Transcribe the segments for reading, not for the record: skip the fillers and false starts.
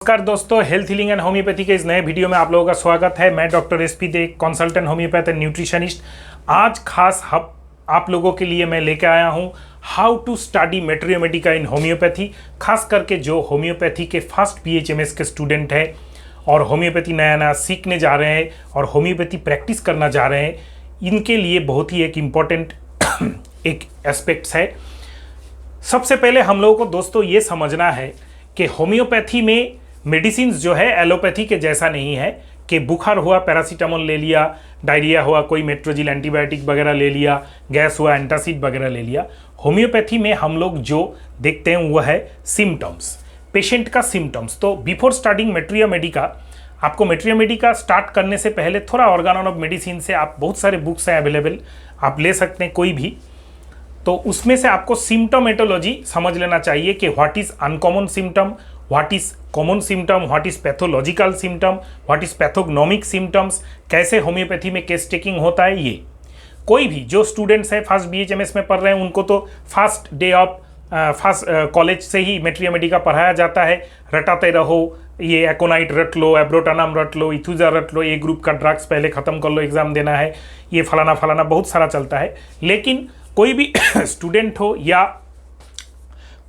नमस्कार दोस्तों, health healing and homeopathy के इस नए वीडियो में आप लोगों का स्वागत है। मैं doctor SP they, consultant homeopath and nutritionist. आज खास आप लोगों के लिए मैं लेके आया हूँ how to study materia medica in homeopathy. खास करके जो होम्योपैथी के फर्स्ट PHMS के स्टूडेंट हैं और होम्योपैथी नया नया सीखने जा रहे हैं और होम्योपैथी प्रैक्टिस करना जा रहे हैं, इनके लिए बहुत ही एक इम्पॉर्टेंट एक एस्पेक्ट्स है। सबसे पहले हम लोगों को दोस्तों ये समझना है कि होम्योपैथी में मेडिसिन जो है एलोपैथी के जैसा नहीं है कि बुखार हुआ पैरासीटामोल ले लिया, डायरिया हुआ कोई मेट्रोजिल एंटीबायोटिक वगैरह ले लिया, गैस हुआ एंटासिड वगैरह ले लिया। होम्योपैथी में हम लोग जो देखते हैं वह है सिम्टम्स, पेशेंट का सिम्टम्स। तो बिफोर स्टार्टिंग मैट्रियो मेडिका, आपको मैट्रियो मेडिका स्टार्ट करने से पहले थोड़ा ऑर्गेनॉन ऑफ मेडिसिन से आप बहुत सारे बुक्स हैं अवेलेबल, आप ले सकते हैं कोई भी। तो उसमें से आपको सिम्टोमेटोलॉजी समझ लेना चाहिए कि what is uncommon symptom, what is common symptom, what is pathological symptom, what is pathognomic symptoms, कैसे होम्योपैथी में केस टेकिंग होता है। ये कोई भी जो स्टूडेंट्स हैं फर्स्ट BHMS में पढ़ रहे हैं उनको तो first day of first college से ही मैट्रियो मेडिका पढ़ाया जाता है। रटाते रहो, ये एकोनाइट रट लो, एब्रोटानाम रट लो, इथुजा रट लो, ए ग्रुप का ड्रग्स पहले ख़त्म कर लो, एग्ज़ाम देना है, ये फलाना फलाना बहुत सारा चलता है। लेकिन कोई भी स्टूडेंट हो या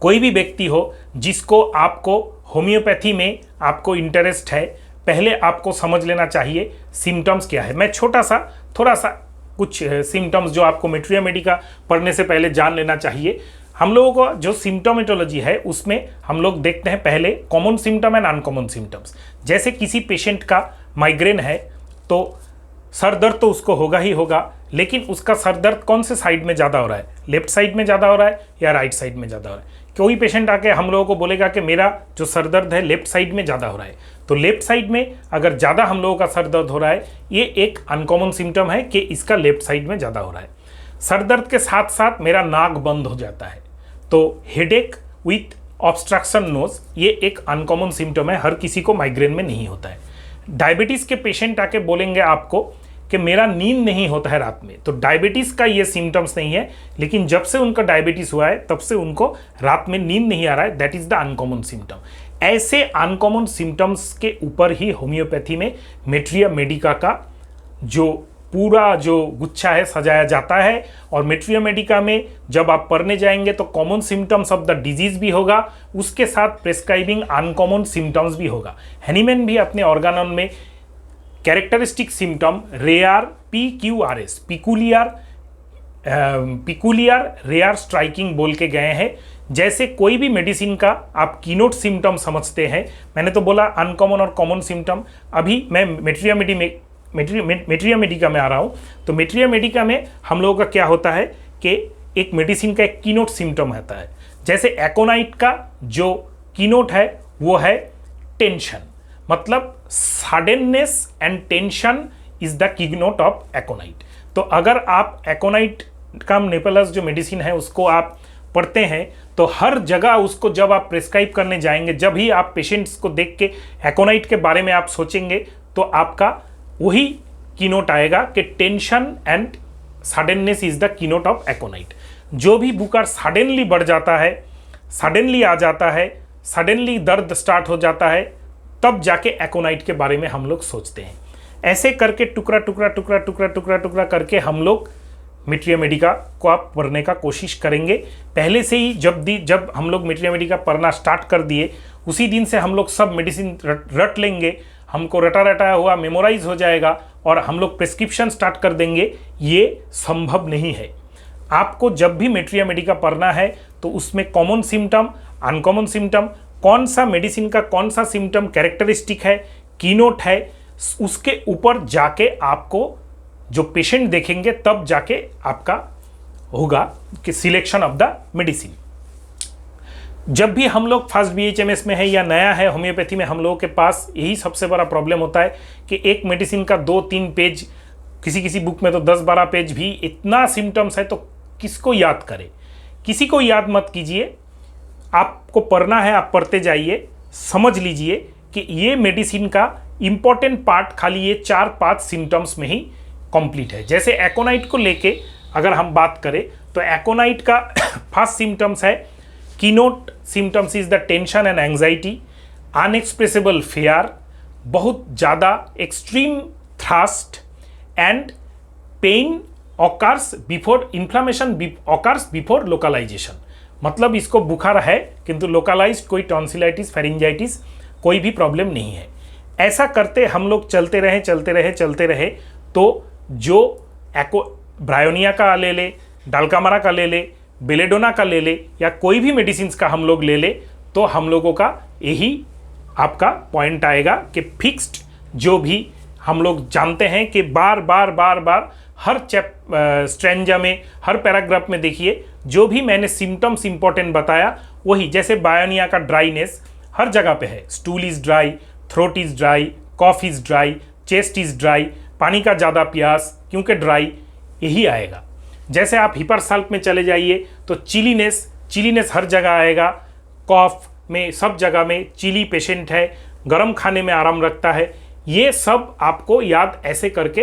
कोई भी व्यक्ति हो जिसको आपको होम्योपैथी में आपको इंटरेस्ट है, पहले आपको समझ लेना चाहिए सिम्टम्स क्या है। मैं थोड़ा सा कुछ सिम्टम्स जो आपको मैट्रियो मेडिका पढ़ने से पहले जान लेना चाहिए। हम लोगों को जो सिम्टोमेटोलॉजी है उसमें हम लोग देखते हैं पहले common symptom and uncommon symptoms. जैसे किसी पेशेंट का माइग्रेन है तो सर दर्द तो उसको होगा ही होगा, लेकिन उसका सर दर्द कौन से साइड में ज़्यादा हो रहा है, लेफ्ट साइड में ज़्यादा हो रहा है या राइट साइड में ज़्यादा हो रहा है। कोई पेशेंट आके हम लोगों को बोलेगा कि मेरा जो सर दर्द है लेफ्ट साइड में ज़्यादा हो रहा है, तो लेफ्ट साइड में अगर ज़्यादा हम लोगों का सर दर्द हो रहा है, ये एक अनकॉमन सिम्टम है कि इसका लेफ्ट साइड में ज़्यादा हो रहा है। सर दर्द के साथ साथ मेरा नाक बंद हो जाता है, तो हेडेक विथ ऑब्स्ट्रक्शन नोज, ये एक अनकॉमन सिम्टम है, हर किसी को माइग्रेन में नहीं होता है। डायबिटीज़ के पेशेंट आके बोलेंगे आपको कि मेरा नींद नहीं होता है रात में, तो डायबिटीज़ का ये सिम्टम्स नहीं है, लेकिन जब से उनका डायबिटीज़ हुआ है तब से उनको रात में नींद नहीं आ रहा है, that is the uncommon symptom. ऐसे अनकॉमन सिम्टम्स के ऊपर ही होम्योपैथी में मैट्रियो मेडिका का जो पूरा जो गुच्छा है सजाया जाता है। और मैट्रियो मेडिका में जब आप पढ़ने जाएंगे तो common symptoms of the disease भी होगा, उसके साथ प्रेस्क्राइबिंग अनकॉमन सिम्टम्स भी होगा। हैनीमैन भी अपने ऑर्गेनॉन में characteristic symptom rare PQRS, peculiar rare striking बोल के गए हैं। जैसे कोई भी मेडिसिन का आप कीनोट सिम्टम समझते हैं, मैंने तो बोला अनकॉमन और कॉमन सिम्टम। अभी मैं मैट्रियो मेडिका में आ रहा हूँ, तो मैट्रियो मेडिका में हम लोगों का क्या होता है कि एक मेडिसिन का एक कीनोट सिम्टम आता है। जैसे एकोनाइट का जो कीनोट है वो है टेंशन, मतलब suddenness and tension is the keynote of aconite. तो अगर आप एकोनाइट का नेपेलस जो मेडिसिन है उसको आप पढ़ते हैं तो हर जगह उसको जब आप प्रेस्क्राइब करने जाएंगे, जब ही आप पेशेंट्स को देख के एकोनाइट के बारे में आप सोचेंगे तो आपका वही कीनोट आएगा कि tension and suddenness is the keynote of aconite. जो भी बुखार सडनली बढ़ जाता है, सडनली आ जाता है, सडनली दर्द स्टार्ट हो जाता है, तब जाके एकोनाइट के बारे में हम लोग सोचते हैं। ऐसे करके टुकड़ा टुकड़ा टुकड़ा टुकड़ा टुकड़ा टुकड़ा करके हम लोग मैट्रियो मेडिका को आप पढ़ने का कोशिश करेंगे। पहले से ही जब हम लोग मैट्रियो मेडिका पढ़ना स्टार्ट कर दिए, उसी दिन से हम लोग सब मेडिसिन रट लेंगे, हमको रटा रटाया हुआ मेमोराइज हो जाएगा और हम लोग प्रिस्क्रिप्शन स्टार्ट कर देंगे। ये संभव नहीं है। आपको जब भी मैट्रियो मेडिका पढ़ना है तो उसमें कॉमन सिम्टम, अनकॉमन सिम्टम, कौन सा मेडिसिन का कौन सा सिम्टम कैरेक्टरिस्टिक है, कीनोट है, उसके ऊपर जाके आपको जो पेशेंट देखेंगे तब जाके आपका होगा कि सिलेक्शन ऑफ द मेडिसिन। जब भी हम लोग फर्स्ट BHMS में है या नया है होम्योपैथी में, हम लोगों के पास यही सबसे बड़ा प्रॉब्लम होता है कि एक मेडिसिन का 2-3 पेज, किसी बुक में तो 10-12 पेज भी इतना सिम्टम्स है, तो किसको याद करे। किसी को याद मत कीजिए, आपको पढ़ना है आप पढ़ते जाइए, समझ लीजिए कि ये मेडिसिन का इम्पॉर्टेंट पार्ट खाली ये 4-5 सिम्टम्स में ही कंप्लीट है। जैसे एकोनाइट को लेके अगर हम बात करें तो एकोनाइट का फर्स्ट सिम्टम्स है keynote symptoms is the tension and anxiety, unexpressible fear, बहुत ज़्यादा extreme thirst and pain occurs before inflammation occurs before localization. मतलब इसको बुखार है किंतु लोकलाइज्ड कोई टॉन्सिलाइटिस फेरिंजाइटिस कोई भी प्रॉब्लम नहीं है। ऐसा करते हम लोग चलते रहे तो जो ब्रायोनिया का ले ले, डालकामारा का ले ले, बेलेडोना का ले ले या कोई भी मेडिसिन का हम लोग ले ले तो हम लोगों का यही आपका पॉइंट आएगा कि फिक्स्ड जो भी हम लोग जानते हैं कि बार बार हर स्ट्रेंजा में, हर पैराग्राफ में देखिए जो भी मैंने सिम्टम्स इंपॉर्टेंट बताया वही, जैसे बायोनिया का ड्राइनेस हर जगह पे है, stool is dry, throat is dry, cough is dry, chest is dry, पानी का ज़्यादा प्यास क्योंकि यही आएगा। जैसे आप हिपरसाल्ट में चले जाइए तो चिलीनेस हर जगह आएगा, कॉफ में सब जगह में चिली पेशेंट है, गर्म खाने में आराम रखता है। ये सब आपको याद ऐसे करके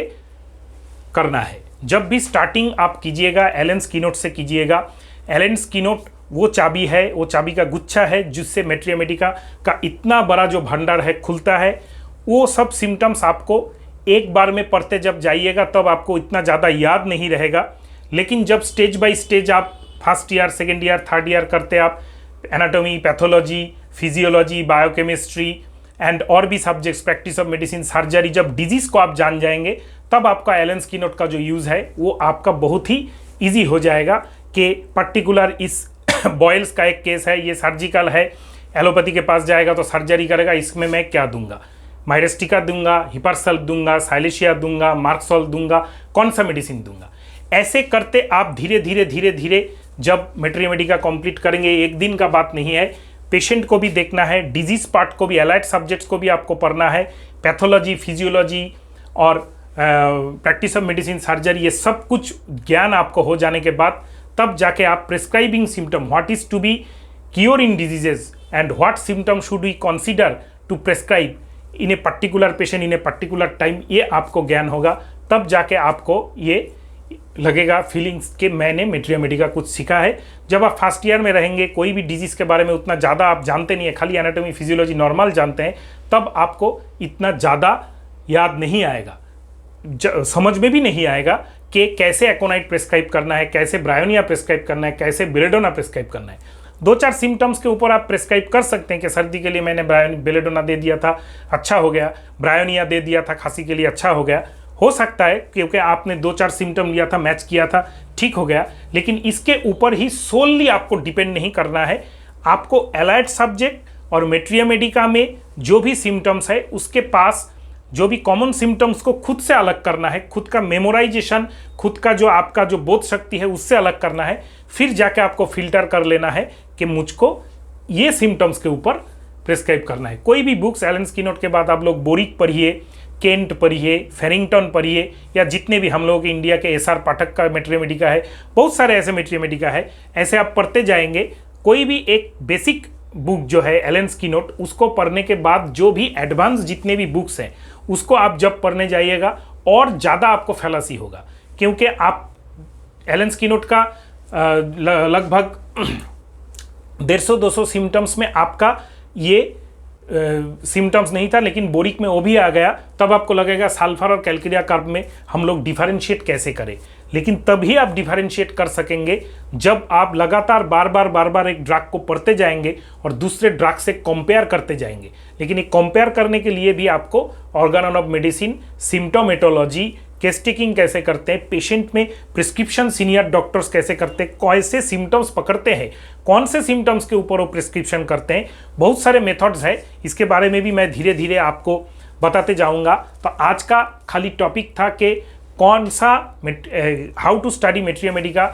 करना है। जब भी स्टार्टिंग आप कीजिएगा एलेन स्किनोट से कीजिएगा। एलेन स्किनोट वो चाबी है, वो चाबी का गुच्छा है जिससे मैट्रिया मेडिका का इतना बड़ा जो भंडार है खुलता है। वो सब सिम्टम्स आपको एक बार में पढ़ते जब जाइएगा तब आपको इतना ज़्यादा याद नहीं रहेगा, लेकिन जब स्टेज बाय स्टेज आप first year, second year, third year करते आप anatomy, pathology, physiology, biochemistry and और भी subjects, practice of medicine, surgery, जब डिजीज़ को आप जान जाएंगे तब आपका एलेन स्किनोट का जो यूज़ है वो आपका बहुत ही ईजी हो जाएगा कि पर्टिकुलर इस बॉयल्स का एक केस है, ये सर्जिकल है, एलोपैथी के पास जाएगा तो सर्जरी करेगा, इसमें मैं क्या दूंगा, माइरेस्टिका दूंगा, हिपरसल्फ दूंगा, साइलेशिया दूंगा, मार्कसोल दूंगा, कौन सा मेडिसिन दूंगा। ऐसे करते आप धीरे धीरे जब मैट्रिया मेडिका कंप्लीट करेंगे, एक दिन का बात नहीं है, पेशेंट को भी देखना है, डिजीज पार्ट को भी, एलाइड सब्जेक्ट्स को भी आपको पढ़ना है, पैथोलॉजी, फिजियोलॉजी और प्रैक्टिस ऑफ मेडिसिन, सर्जरी, ये सब कुछ ज्ञान आपको हो जाने के बाद तब जाके आप prescribing symptom, what is to be cure in diseases and what symptom should we consider to prescribe in a particular patient in a particular time, ये आपको ज्ञान होगा। तब जाके आपको ये लगेगा फीलिंग्स कि मैंने मैट्रिया मेडिका कुछ सीखा है। जब आप फर्स्ट ईयर में रहेंगे, कोई भी डिजीज़ के बारे में उतना ज़्यादा आप जानते नहीं है, खाली एनाटॉमी, फिजियोलॉजी नॉर्मल जानते हैं, तब आपको इतना ज़्यादा याद नहीं आएगा, समझ में भी नहीं आएगा कि कैसे एकोनाइट प्रिस्क्राइब करना है, कैसे ब्रायोनिया प्रिस्क्राइब करना है, कैसे बेलेडोना प्रिस्क्राइब करना है। 2-4 सिम्टम्स के ऊपर आप प्रिस्क्राइब कर सकते हैं कि सर्दी के लिए मैंने बेलेडोना दे दिया था, अच्छा हो गया, ब्रायोनिया दे दिया था, खांसी के लिए अच्छा हो गया। हो सकता है क्योंकि आपने 2-4 सिम्टम लिया था, मैच किया था, ठीक हो गया, लेकिन इसके ऊपर ही सोलली आपको डिपेंड नहीं करना है। आपको एलाइड सब्जेक्ट और मैट्रिया मेडिका में जो भी सिम्टम्स है उसके पास जो भी कॉमन सिम्टम्स को खुद से अलग करना है, खुद का मेमोराइजेशन, खुद का जो आपका जो बोध शक्ति है उससे अलग करना है, फिर जाके आपको फिल्टर कर लेना है कि मुझको ये सिम्टम्स के ऊपर प्रिस्क्राइब करना है। कोई भी बुक्स एलेन स्किनोट के बाद आप लोग बोरिक पढ़िए, केंट पढ़िए, फेरिंगटन पढ़िए, या जितने भी हम लोग इंडिया के एसआर पाठक का मैट्रिया मेडिका है, बहुत सारे ऐसे मैट्रिया मेडिका है, ऐसे आप पढ़ते जाएंगे। कोई भी एक बेसिक बुक जो है एलेन स्किनोट, उसको पढ़ने के बाद जो भी एडवांस जितने भी बुक्स हैं उसको आप जब पढ़ने जाइएगा और ज़्यादा आपको फैलासी होगा, क्योंकि आप एलेन स्किनोट का लगभग 150-200 सिम्टम्स में आपका ये सिम्टम्स नहीं था, लेकिन बोरिक में वो भी आ गया। तब आपको लगेगा सल्फर और कैलकेरिया कर्व में हम लोग डिफरेंशिएट कैसे करें, लेकिन तभी आप डिफरेंशिएट कर सकेंगे जब आप लगातार बार बार एक ड्रग को पढ़ते जाएंगे और दूसरे ड्रग से कंपेयर करते जाएंगे। लेकिन ये कंपेयर करने के लिए भी आपको organ of medicine, symptomatology, case taking कैसे करते हैं, पेशेंट में प्रिस्क्रिप्शन सीनियर डॉक्टर्स कैसे करते हैं, कैसे सिम्टम्स पकड़ते हैं, कौन से सिम्टम्स के ऊपर वो प्रिस्क्रिप्शन करते हैं, बहुत सारे मेथड्स हैं। इसके बारे में भी मैं धीरे धीरे आपको बताते जाऊंगा। तो आज का खाली टॉपिक था कि कौन सा how to study materia medica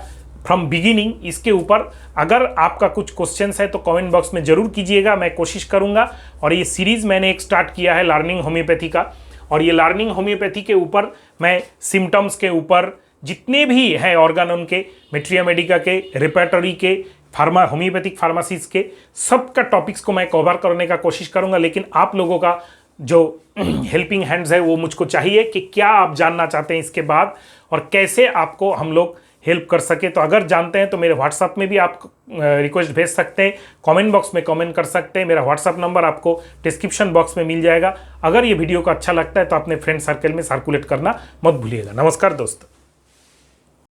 from beginning, इसके ऊपर अगर आपका कुछ क्वेश्चंस है तो कमेंट बॉक्स में ज़रूर कीजिएगा, मैं कोशिश करूँगा। और ये सीरीज़ मैंने एक स्टार्ट किया है लर्निंग होम्योपैथी का, और ये लर्निंग होम्योपैथी के ऊपर मैं सिम्टम्स के ऊपर जितने भी हैं ऑर्गन उनके, मैट्रिया मेडिका के, रिपेटरी के, होम्योपैथिक फार्मासीज के, सब का टॉपिक्स को मैं कवर करने का कोशिश करूंगा। लेकिन आप लोगों का जो हेल्पिंग हैंड्स है वो मुझको चाहिए कि क्या आप जानना चाहते हैं इसके बाद, और कैसे आपको हम लोग हेल्प कर सके। तो अगर जानते हैं तो मेरे व्हाट्सअप में भी आप रिक्वेस्ट भेज सकते हैं, कमेंट बॉक्स में कमेंट कर सकते हैं। मेरा व्हाट्सअप नंबर आपको डिस्क्रिप्शन बॉक्स में मिल जाएगा। अगर ये वीडियो को अच्छा लगता है तो अपने फ्रेंड सर्कल में सर्कुलेट करना मत भूलिएगा। नमस्कार दोस्तों।